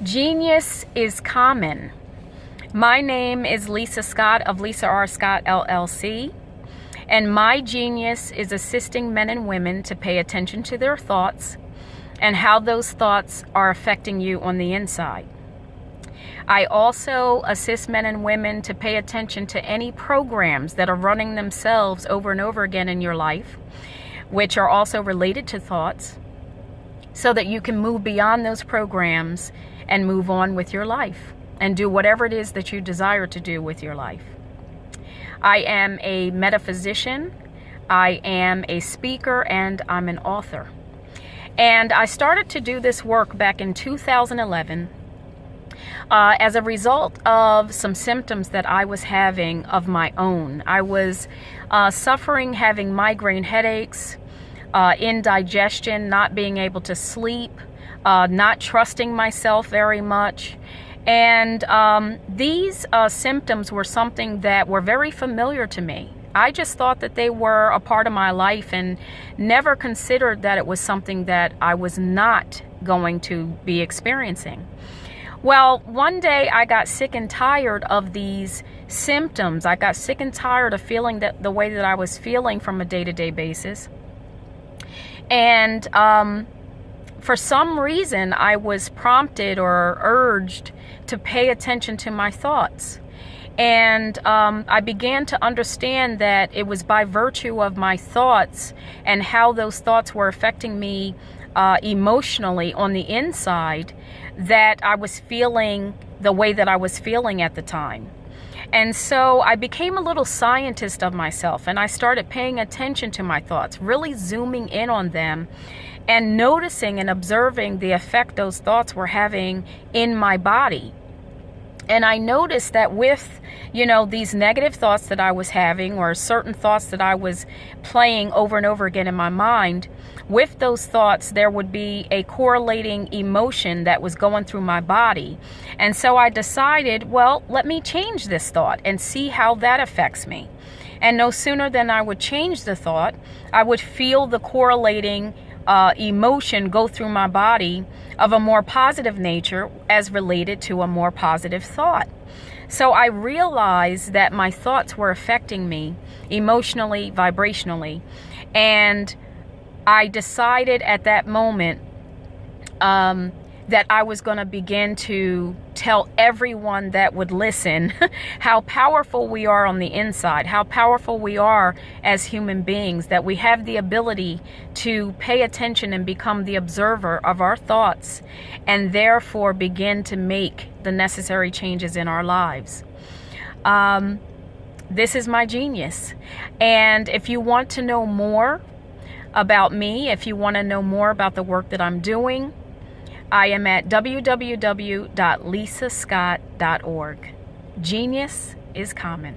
Genius is common. My name is Lisa Scott of Lisa R. Scott, LLC, and my genius is assisting men and women to pay attention to their thoughts and how those thoughts are affecting you on the inside. I also assist men and women to pay attention to any programs that are running themselves over and over again in your life, which are also related to thoughts, so that you can move beyond those programs and move on with your life and do whatever it is that you desire to do with your life. I am a metaphysician, I am a speaker, and I'm an author. And I started to do this work back in 2011 as a result of some symptoms that I was having of my own. I was suffering, having migraine headaches, indigestion, not being able to sleep, not trusting myself very much. And these symptoms were something that were very familiar to me. I just thought that they were a part of my life and never considered that it was something that I was not going to be experiencing. Well, one day I got sick and tired of these symptoms. I got sick and tired of feeling that the way that I was feeling from a day-to-day basis. And for some reason, I was prompted or urged to pay attention to my thoughts. And I began to understand that it was by virtue of my thoughts and how those thoughts were affecting me emotionally on the inside that I was feeling the way that I was feeling at the time. And so I became a little scientist of myself, and I started paying attention to my thoughts, really zooming in on them and noticing and observing the effect those thoughts were having in my body. And I noticed that with, these negative thoughts that I was having, or certain thoughts that I was playing over and over again in my mind, with those thoughts, there would be a correlating emotion that was going through my body. And so I decided, well, let me change this thought and see how that affects me. And no sooner than I would change the thought, I would feel the correlating emotion go through my body of a more positive nature as related to a more positive thought. So I realized that my thoughts were affecting me emotionally, vibrationally, and I decided at that moment that I was going to begin to tell everyone that would listen how powerful we are on the inside, how powerful we are as human beings, that we have the ability to pay attention and become the observer of our thoughts, and therefore begin to make the necessary changes in our lives. This is my genius. And if you want to know more about me, if you want to know more about the work that I'm doing, I am at www.lisascott.org. Genius is common.